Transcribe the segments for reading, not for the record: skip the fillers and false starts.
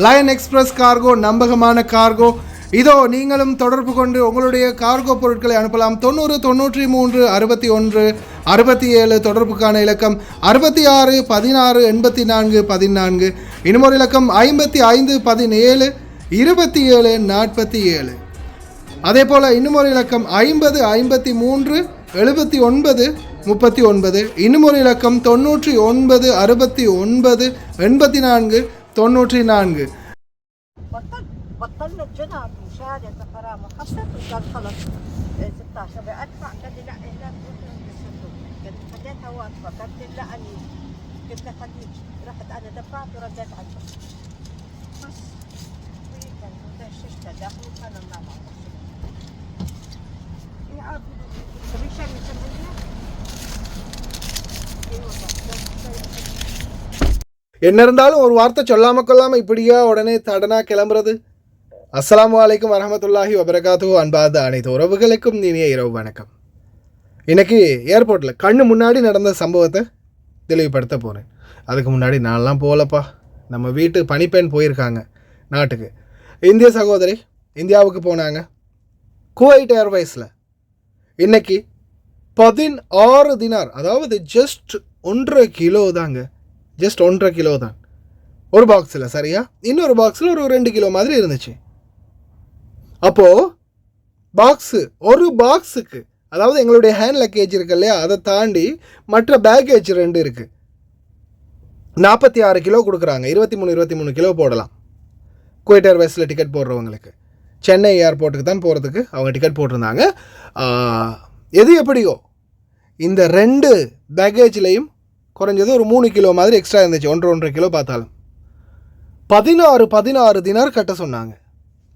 Line express cargo நம்பகமான cargo. இதோ நீங்களும் தொடர்பு கொண்டு உங்களுடைய கார்கோ பொருட்களை அனுப்பலாம். 90 93 61 67 தொடர்புக்கான இலக்கம் 66 16 84 14. இன்னொரு இலக்கம் 55 17 27 47. அதே போல் இன்னொரு இலக்கம் 50 53 79 39. இன்னொரு இலக்கம் 99 69 84 94. بطلنا الجنى في شهادة كرامة خفت وقال خلص 16 بدفع قال لي لا هناك بالصندوق قلت خليتها واقفة قالت لي لا أني قلت لها خليك رحت أنا دفعت ورديت على البنك بس وكان شفتها داخل وكان النار يعرف تبي شيء يسمونها என்ன இருந்தாலும் ஒரு வார்த்தை சொல்லாமல் கொள்ளாமல் இப்படியா உடனே தடனாக கிளம்புறது? அஸ்ஸலாமு அலைக்கும் வரஹமத்துல்லாஹி வபரகாத்துஹு. அன்பார்ந்த அனைத்து உறவுகளுக்கும் இனிய இரவு வணக்கம். இன்றைக்கி ஏர்போர்ட்டில் கண்ணு முன்னாடி நடந்த சம்பவத்தை தெளிவுபடுத்த போகிறேன். அதுக்கு முன்னாடி நான்லாம் போகலப்பா. நம்ம வீட்டு பணிப்பெண் போயிருக்காங்க நாட்டுக்கு. இந்திய சகோதரி இந்தியாவுக்கு போனாங்க. குவைட் ஏர்வைஸில் இன்றைக்கி 16 தினார், அதாவது ஜஸ்ட் 1.5 கிலோ தாங்க. ஜஸ்ட் 1.5 கிலோ தான் ஒரு பாக்ஸில். சரியா? இன்னொரு பாக்ஸில் ஒரு 2 கிலோ மாதிரி இருந்துச்சு. அப்போது ஒரு பாக்ஸுக்கு, அதாவது எங்களுடைய ஹேண்ட் லக்கேஜ் இருக்கு இல்லையா, அதை தாண்டி மற்ற பேக்கேஜ் 2 இருக்குது. 46 கிலோ கொடுக்குறாங்க. 23 கிலோ போடலாம் குவைட் ஏர்வேஸில் டிக்கெட் போடுறவங்களுக்கு. சென்னை ஏர்போர்ட்டுக்கு தான் போகிறதுக்கு அவங்க டிக்கெட் போட்டிருந்தாங்க. எது எப்படியோ இந்த 2 பேக்கேஜ்லேயும் குறைஞ்சது ஒரு 3 கிலோ மாதிரி எக்ஸ்ட்ரா இருந்துச்சு. 1.5 கிலோ பார்த்தாலும் 16 தினார் கட்ட சொன்னாங்க.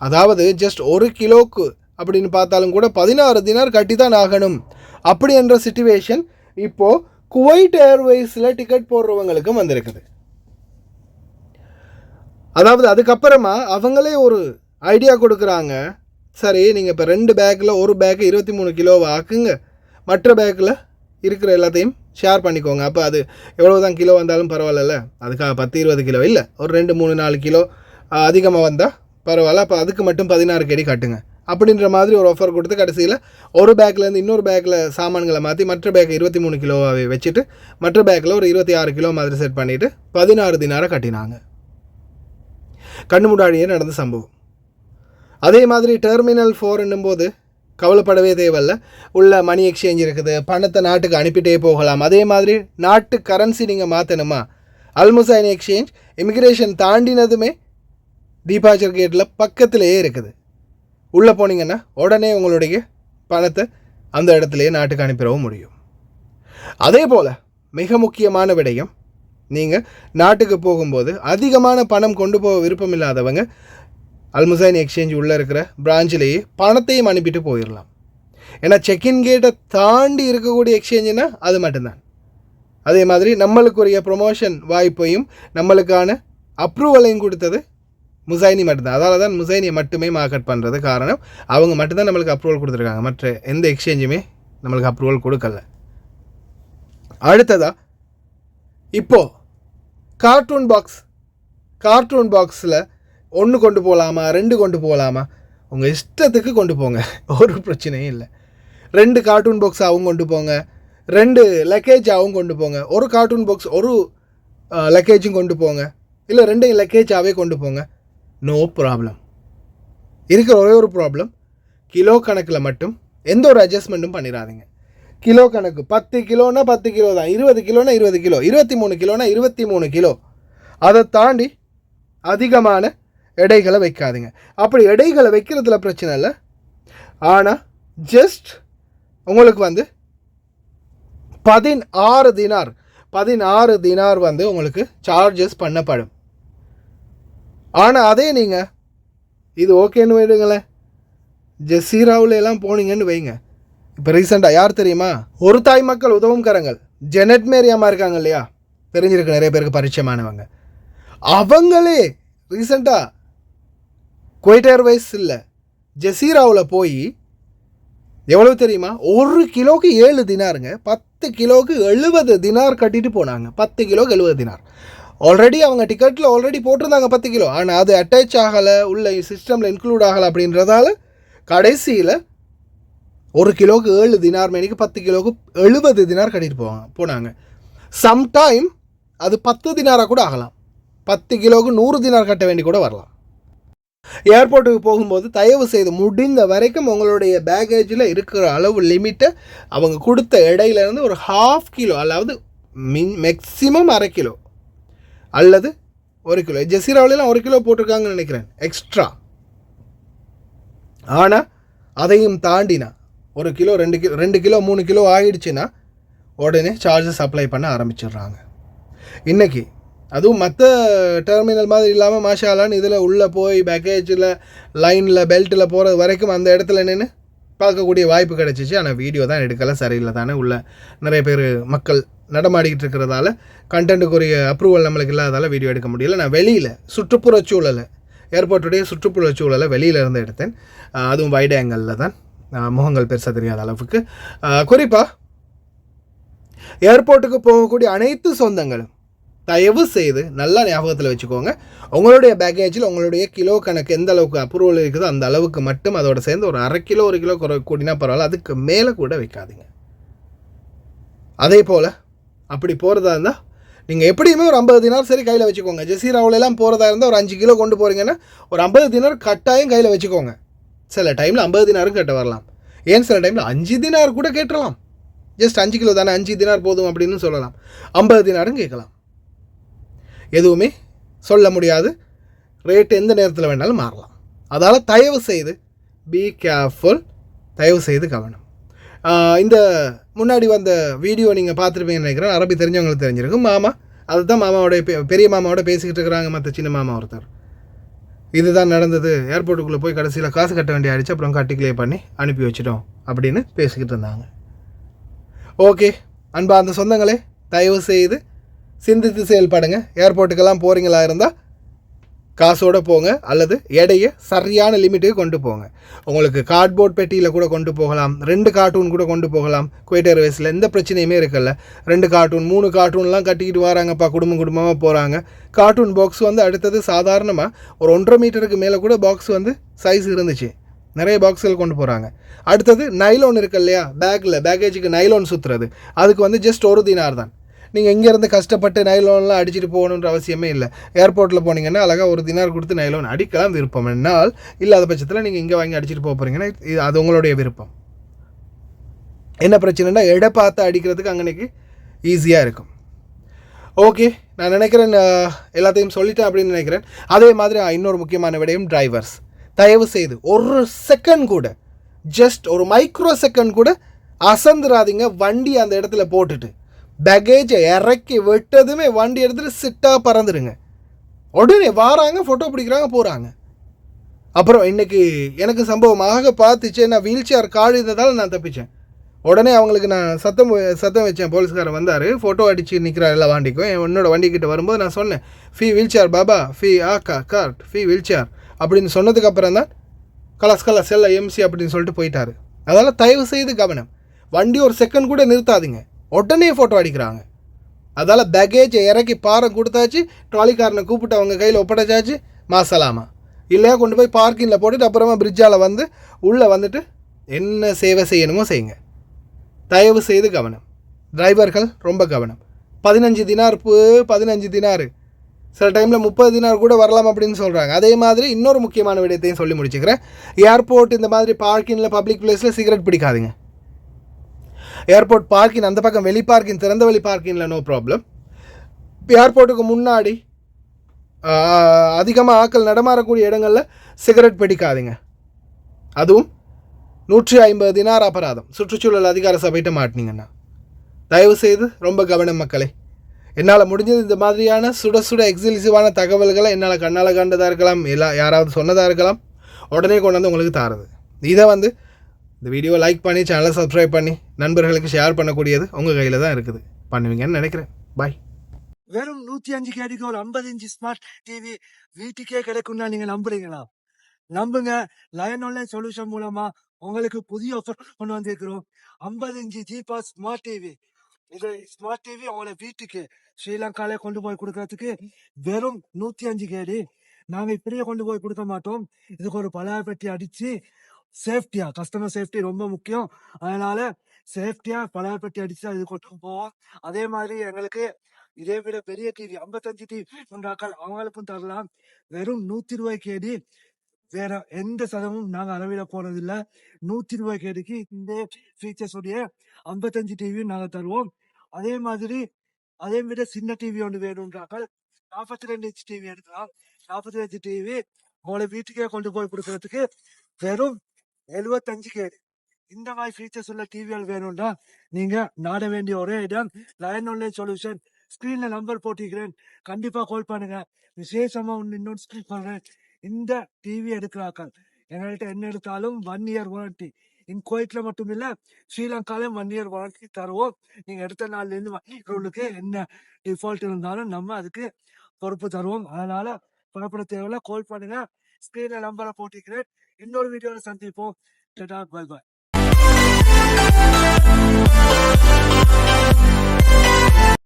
அதாவது ஜஸ்ட் 1 கிலோக்கு அப்படின்னு பார்த்தாலும் கூட 16 தினார் கட்டி தான் ஆகணும். அப்படி என்ற சிச்சுவேஷன் இப்போது குவைட் ஏர்வேஸில் டிக்கெட் போடுறவங்களுக்கும் வந்திருக்குது. அதாவது அதுக்கப்புறமா அவங்களே ஒரு ஐடியா கொடுக்குறாங்க. சரி, நீங்கள் இப்போ 2 பேக்கில் ஒரு பேக்கு 23 கிலோவை ஆக்குங்க, மற்ற பேக்கில் இருக்கிற எல்லாத்தையும் ஷேர் பண்ணிக்கோங்க. அப்போ அது எவ்வளோ தான் கிலோ வந்தாலும் பரவாயில்ல. அதுக்காக 10-20 கிலோ இல்லை, ஒரு 2-3-4 கிலோ அதிகமாக வந்தால் பரவாயில்ல. அப்போ அதுக்கு மட்டும் 16 கேடி கட்டுங்க அப்படின்ற மாதிரி ஒரு ஆஃபர் கொடுத்து கடைசியில் ஒரு பேக்லேருந்து இன்னொரு பேக்கில் சாமான்களை மாற்றி மற்ற பேக் 23 கிலோவாகவே வச்சுட்டு மற்ற பேக்கில் ஒரு 26 கிலோ மாதிரி செட் பண்ணிவிட்டு 16 தினாரை கட்டினாங்க. கண்ணு முன்னாடியே நடந்த சம்பவம். அதே மாதிரி டெர்மினல் 4 போது கவலைப்படவே தேவையில்ல. உள்ள மணி எக்ஸ்சேஞ்ச் இருக்குது, பணத்தை நாட்டுக்கு அனுப்பிட்டே போகலாம். அதே மாதிரி நாட்டு கரன்சி நீங்கள் மாற்றணுமா, அல்முசைன் எக்ஸ்சேஞ்ச் இமிக்ரேஷன் தாண்டினதுமே டிபார்ச்சர் கேட்டில் பக்கத்திலேயே இருக்குது. உள்ளே போனீங்கன்னா உடனே உங்களுடைய பணத்தை அந்த இடத்துலையே நாட்டுக்கு அனுப்பிடவும் முடியும். அதே போல் மிக முக்கியமான விடயம், நீங்கள் நாட்டுக்கு போகும்போது அதிகமான பணம் கொண்டு போக விருப்பம் இல்லாதவங்க அல்முசைன் எக்ஸ்சேஞ்ச் உள்ளே இருக்கிற பிரான்ச்சிலேயே பணத்தையும் அனுப்பிட்டு போயிடலாம். ஏன்னா செக்இன் கேட்டை தாண்டி இருக்கக்கூடிய எக்ஸ்சேஞ்சுனா அது மட்டும்தான். அதே மாதிரி நம்மளுக்குரிய ப்ரொமோஷன் வாய்ப்பையும் நம்மளுக்கான அப்ரூவலையும் கொடுத்தது முசைனி மட்டும்தான். அதால் தான் முசைனியை மட்டுமே மார்க்கெட் பண்ணுறது. காரணம், அவங்க மட்டும்தான் நம்மளுக்கு அப்ரூவல் கொடுத்துருக்காங்க. மற்ற எந்த எக்ஸ்சேஞ்சுமே நம்மளுக்கு அப்ரூவல் கொடுக்கல. அடுத்ததாக இப்போது கார்ட்டூன் பாக்ஸில் 1 கொண்டு போகலாமா 2 கொண்டு போகலாமா, உங்கள் இஷ்டத்துக்கு கொண்டு போங்க, ஒரு பிரச்சனையும் இல்லை. 2 கார்ட்டூன் பாக்ஸ் அவங்க கொண்டு போங்க, 2 லக்கேஜ் அவங்க கொண்டு போங்க, ஒரு கார்ட்டூன் பாக்ஸ் ஒரு லக்கேஜும் கொண்டு போங்க, இல்லை 2 லக்கேஜாகவே கொண்டு போங்க, நோ ப்ராப்ளம். இருக்கிற ஒரே ஒரு ப்ராப்ளம், கிலோ கணக்கில் மட்டும் எந்த ஒரு அட்ஜஸ்ட்மெண்ட்டும் பண்ணிடாதீங்க. கிலோ கணக்கு 10 கிலோனா 10 கிலோ தான், 20 கிலோனா 20 கிலோ, 23 கிலோனா 23 கிலோ. அதை தாண்டி அதிகமான எடைகளை வைக்காதீங்க. அப்படி எடைகளை வைக்கிறதுல பிரச்சனை இல்லை. ஆனால் ஜஸ்ட் உங்களுக்கு 16 தினார் உங்களுக்கு சார்ஜஸ் பண்ணப்படும். ஆனால் அதே நீங்கள் இது ஓகேன்னு வைடுங்களேன், ஜெசீராவில் எல்லாம் போனீங்கன்னு வைங்க. இப்போ ரீசெண்டாக யார் தெரியுமா, ஒரு தாய் மக்கள் உதவும் கரங்கள் ஜெனட் மேரியாமா இருக்காங்க இல்லையா, தெரிஞ்சிருக்கு நிறைய பேருக்கு பரிச்சயமானவங்க. அவங்களே ரீசெண்டாக குவைட் ஏர்வைஸ் இல்லை ஜெசீராவில் போய் எவ்வளோ தெரியுமா, 1 கிலோக்கு 7 தினாருங்க, 10 கிலோக்கு 70 தினார் கட்டிட்டு போனாங்க. 10 கிலோக்கு 70 தினார். ஆல்ரெடி அவங்க டிக்கெட்டில் ஆல்ரெடி போட்டிருந்தாங்க 10 கிலோ, ஆனால் அது அட்டாச் ஆகலை, உள்ள சிஸ்டமில் இன்க்ளூட் ஆகலை அப்படின்றதால கடைசியில் 1 கிலோவுக்கு 7 தினார் மேனிக்கு 10 கிலோவுக்கு 70 தினார் கட்டிட்டு போனாங்க. சம்டைம் அது 10 தினாராக கூட ஆகலாம், 10 கிலோவுக்கு 100 தினார் கட்ட வேண்டி கூட வரலாம். ஏர்போர்ட்டுக்கு போகும்போது தயவு செய்து முடிந்த வரைக்கும் உங்களுடைய பேகேஜில் இருக்கிற அளவு லிமிட்டை அவங்க கொடுத்த இடையிலேருந்து ஒரு 1/2 கிலோ, அதாவது மேக்ஸிமம் 1/2 கிலோ அல்லது 1 கிலோ, ஜெசீராவிலாம் 1 கிலோ போட்டிருக்காங்கன்னு நினைக்கிறேன் எக்ஸ்ட்ரா. ஆனால் அதையும் தாண்டினா 1 கிலோ 2 கிலோ 3 கிலோ ஆகிடுச்சுன்னா உடனே சார்ஜஸ் அப்ளை பண்ண ஆரம்பிச்சிடுறாங்க. இன்றைக்கி அதுவும் மற்ற டெர்மினல் மாதிரி இல்லாமல் மாஷாலான்னு இதில் உள்ளே போய் பேக்கேஜில் லைனில் பெல்ட்டில் போகிறது வரைக்கும் அந்த இடத்துல நின்று பார்க்கக்கூடிய வாய்ப்பு கிடச்சிச்சு. ஆனால் வீடியோ தான் எடுக்கலை, சரியில்லை தானே, உள்ள நிறைய பேர் மக்கள் நடமாடிக்கிட்டு இருக்கிறதால கண்டென்ட்டுக்குரிய அப்ரூவல் நம்மளுக்கு இல்லாதால வீடியோ எடுக்க முடியல. நான் வெளியில் சுற்றுப்புறச்சூழலை, ஏர்போர்ட்டுடைய சுற்றுப்புறச்சூழலை வெளியில் இருந்து எடுத்தேன். அதுவும் வைட் ஆங்கிளில் தான், முகங்கள் பெருசாக தெரியாத அளவுக்கு. குறிப்பாக ஏர்போர்ட்டுக்கு போகக்கூடிய அனைத்து சொந்தங்களும் தயவு செய்து நல்லா ஞாபகத்தில் வச்சுக்கோங்க, உங்களுடைய பேக்கேஜில் உங்களுடைய கிலோ கணக்கு எந்த அளவுக்கு அப்ரூவல் இருக்குதோ அந்த அளவுக்கு மட்டும் அதோட சேர்ந்து ஒரு 1/2 கிலோ 1 கிலோ கூடினா பரவாயில்ல, அதுக்கு மேலே கூட வைக்காதீங்க. அதே போல் அப்படி போகிறதா இருந்தால் நீங்கள் எப்படியுமே ஒரு 50 தினார் சரி கையில் வச்சுக்கோங்க. ஜெசீராவிலலாம் போகிறதா இருந்தால் ஒரு 5 கிலோ கொண்டு போகிறீங்கன்னா ஒரு 50 தினார் கட்டாயம் கையில் வச்சுக்கோங்க. சில டைமில் 50 தினாரும் கேட்ட வரலாம், ஏன் சில டைமில் 5 தினார் கூட கேட்டுடலாம். ஜஸ்ட் 5 கிலோ தானே, 5 தினார் போதும் அப்படின்னு சொல்லலாம். 50 தினாரும் கேட்கலாம். எதுவுமே சொல்ல முடியாது, ரேட் எந்த நேரத்தில் வேணாலும் மாறலாம். அதால் தயவு செய்து பி கேர்ஃபுல், தயவு செய்து கவனம். இந்த முன்னாடி வந்த வீடியோ நீங்கள் பார்த்துருப்பீங்கன்னு நினைக்கிறேன், அரபி தெரிஞ்சவங்களுக்கு தெரிஞ்சிருக்கும். மாமா அதுதான் மாமாவோட பெரிய மாமாவோட பேசிக்கிட்டு இருக்கிறாங்க மற்ற சின்ன மாமா ஒருத்தர். இதுதான் நடந்தது, ஏர்போர்ட்டுக்குள்ளே போய் கடைசியில் காசு கட்ட வேண்டிய ஆயிடுச்சு, அப்புறம் கட்டி கிளியர் பண்ணி அனுப்பி வச்சிட்டோம் அப்படின்னு பேசிக்கிட்டு இருந்தாங்க. ஓகே அன்பா அந்த சொந்தங்களே, தயவு செய்து சிந்தித்து செயல்படுங்க. ஏர்போர்ட்டுக்கெல்லாம் போகிறீங்களா இருந்தால் காசோடு போங்க, அல்லது எடையை சரியான லிமிட்டுக்கு கொண்டு போங்க. உங்களுக்கு கார்ட்போர்ட் பெட்டியில் கூட கொண்டு போகலாம், 2 கார்ட்டூன் கூட கொண்டு போகலாம். குவைட் ஏர்வேஸில் எந்த பிரச்சனையுமே இருக்குல்ல, 2 கார்ட்டூன் 3 கார்ட்டூன்லாம் கட்டிக்கிட்டு வராங்கப்பா, குடும்பமாக போகிறாங்க. கார்ட்டூன் பாக்ஸ் வந்து அடுத்தது சாதாரணமாக ஒரு 1.5 மீட்டருக்கு மேலே கூட பாக்ஸ் வந்து சைஸ் இருந்துச்சு, நிறைய பாக்ஸுகள் கொண்டு போகிறாங்க. அடுத்தது நைலோன் இருக்கு இல்லையா, பேக்கேஜுக்கு நைலோன் சுற்றுறது, அதுக்கு வந்து ஜஸ்ட் 1 தினார் தான். நீங்கள் இங்கேருந்து கஷ்டப்பட்டு நைலோன்லாம் அடிச்சுட்டு போகணுன்ற அவசியமே இல்லை. ஏர்போர்ட்டில் போனீங்கன்னா அழகாக 1 தினார் கொடுத்து நைலோன் அடிக்கலாம் விருப்பம் என்னால், இல்லாத பட்சத்தில் நீங்கள் இங்கே வாங்கி அடிச்சுட்டு போக போகிறீங்கன்னா அது உங்களுடைய விருப்பம். என்ன பிரச்சனைனா எடை பார்த்து அடிக்கிறதுக்கு அங்கனைக்கு ஈஸியாக இருக்கும். ஓகே நான் நினைக்கிறேன் எல்லாத்தையும் சொல்லிட்டேன் அப்படின்னு நினைக்கிறேன். அதே மாதிரி இன்னொரு முக்கியமான விடயம், டிரைவர்ஸ் தயவு செய்து 1 செகண்ட் கூட, ஜஸ்ட் ஒரு மைக்ரோ செகண்ட் கூட அசந்துராதிங்க. வண்டி அந்த இடத்துல போட்டுட்டு பேக்கேஜை இறக்கி விட்டதுமே வண்டி எடுத்துகிட்டு சிட்டாக பறந்துடுங்க. உடனே வாராங்க, ஃபோட்டோ பிடிக்கிறாங்க, போகிறாங்க. அப்புறம் இன்றைக்கி எனக்கு சம்பவமாக பார்த்துச்சு, நான் வீல் சேர் கார்டு இருந்ததால் நான் தப்பிச்சேன். உடனே அவங்களுக்கு நான் சத்தம் வச்சேன். போலீஸ்காரன் வந்தார், ஃபோட்டோ அடித்து நிற்கிறார் எல்லா வண்டிக்கும். என்னோடய வண்டிக்கிட்ட வரும்போது நான் சொன்னேன், ஃபீ வீல் சேர் பாபா, ஃபீ ஆக்கா கார்ட், ஃபீ வீல் சேர் அப்படின்னு சொன்னதுக்கப்புறம் தான் கலஸ் எல்லாம் எம்சி அப்படின்னு சொல்லிட்டு போயிட்டார். அதனால் தயவு செய்து கவனம், வண்டி ஒரு செகண்ட் கூட நிறுத்தாதீங்க, உடனே ஃபோட்டோ அடிக்கிறாங்க. அதால் பேக்கேஜை இறக்கி பாரம் கொடுத்தாச்சு, ட்ராலிக்காரனை கூப்பிட்டு அவங்க கையில் ஒப்படைச்சாச்சு, மாசலாமா. இல்லையா கொண்டு போய் பார்க்கிங்கில் போட்டுட்டு அப்புறமா பிரிட்ஜால் வந்து உள்ளே வந்துட்டு என்ன சேவை செய்யணுமோ செய்யுங்க. தயவு செய்து கவனம், டிரைவர்கள் ரொம்ப கவனம். 15 தினார் 15 தினார், சில டைமில் 30 தினார் கூட வரலாம் அப்படின்னு சொல்கிறாங்க. அதே மாதிரி இன்னொரு முக்கியமான விடயத்தையும் சொல்லி முடிச்சுக்கிறேன். ஏர்போர்ட் இந்த மாதிரி பார்க்கிங்கில் பப்ளிக் பிளேஸில் சிகரெட் பிடிக்காதீங்க. ஏர்போர்ட் பார்க்கிங் அந்த பக்கம் வெளி பார்க்கிங், திறந்த வெளி பார்க்கிங்கில் நோ ப்ராப்ளம். ஏர்போர்ட்டுக்கு முன்னாடி அதிகமாக ஆட்கள் நடமாறக்கூடிய இடங்களில் சிகரெட் பிடிக்காதீங்க. அதுவும் 150 தினார் அபராதம், சுற்றுச்சூழல் அதிகார சபையிட்ட மாட்டினீங்கன்னா. தயவுசெய்து ரொம்ப கவனம் மக்களே. என்னால் முடிஞ்சது இந்த மாதிரியான சுட எக்ஸ்க்ளூசிவான தகவல்களை என்னால் கண்ணால் கண்டதாக இருக்கலாம், யாராவது சொன்னதாக இருக்கலாம், உடனே கொண்டு வந்து உங்களுக்கு தாருது. இதை வந்து இந்த வீடியோவை லைக் பண்ணி சேனலை சப்ஸ்கிரைப் பண்ணி நண்பர்களுக்கு ஷேர் பண்ணக்கூடியது உங்கள் கையில் தான் இருக்குது, பண்ணுவீங்கன்னு நினைக்கிறேன். பாய். வெறும் 105 கேடிக்கு ஒரு 50 இன்ச் ஸ்மார்ட் டிவி வீட்டுக்கே கிடைக்கும்னா நீங்க நம்புறீங்களா? நம்புங்க. லயன் ஆன்லைன் சொல்யூஷன் மூலமா உங்களுக்கு புதிய ஆஃபர் கொண்டு வந்திருக்கிறோம். 50 இன்ச் ஜிபாஸ் ஸ்மார்ட் டிவி இது ஸ்மார்ட் டிவி அவங்கள வீட்டுக்கு ஸ்ரீலங்கால கொண்டு போய் கொடுக்கறதுக்கு வெறும் 105 கேடி. நாங்க இப்படியே கொண்டு போய் கொடுக்க மாட்டோம். இதுக்கு ஒரு பலார் பெட்டி அடிச்சு சேஃப்டியா, கஸ்டமர் சேஃப்டி ரொம்ப முக்கியம். அதனால சேஃப்டியா பலார் பெட்டி அடிச்சு அது கொண்டு போவோம். அதே மாதிரி எங்களுக்கு இதே விட பெரிய டிவி 55 டிவி அவங்களுக்கும் தரலாம். வெறும் 120 கேடி. வேற எந்த சதமும் நாங்க அளவிட போறது இல்ல. 120 கேடிக்கு இந்த ஃபீச்சர்ஸ் உடைய 55 டிவியும் நாங்க தருவோம். அதே மாதிரி அதே விட சின்ன டிவி ஒன்று வேணும்ன்றாக்கள் 42 இன்ச் டிவி எடுக்கலாம். 42 டிவி உங்களை வீட்டுக்கே கொண்டு போய் கொடுக்கறதுக்கு வெறும் 75 கேடி. இந்த மாதிரி ஃபீச்சர்ஸ் உள்ள டிவிகள் வேணும்னா நீங்க நாட வேண்டிய ஒரே இடம் லயன் ஆன்லைன் சொல்யூஷன். ஸ்கிரீன்ல நம்பர் போட்டிருக்கிறேன், கண்டிப்பா கால் பண்ணுங்க. விசேஷமா இன்னொன்று ஸ்கிரீன் பண்றேன். இந்த டிவி எடுக்கிறாக்கள் எங்கள்கிட்ட என்ன எடுத்தாலும் 1 இயர் வாரண்டி. குவைட்ல மட்டும் இல்ல, ஸ்ரீலங்காலையும் 1 இயர் வாரண்டி தருவோம். நீங்க எடுத்த நாள்ல இருந்து உங்களுக்கு என்ன டிஃபால்ட் இருந்தாலும் நம்ம அதுக்கு பொறுப்பு தருவோம். அதனால பயப்பட தேவையில்ல, கால் பண்ணுங்க. ஸ்கிரீன்ல நம்பரை போட்டிருக்கிறேன். இன்னொரு வீடியோல சந்திப்போம். Bye bye.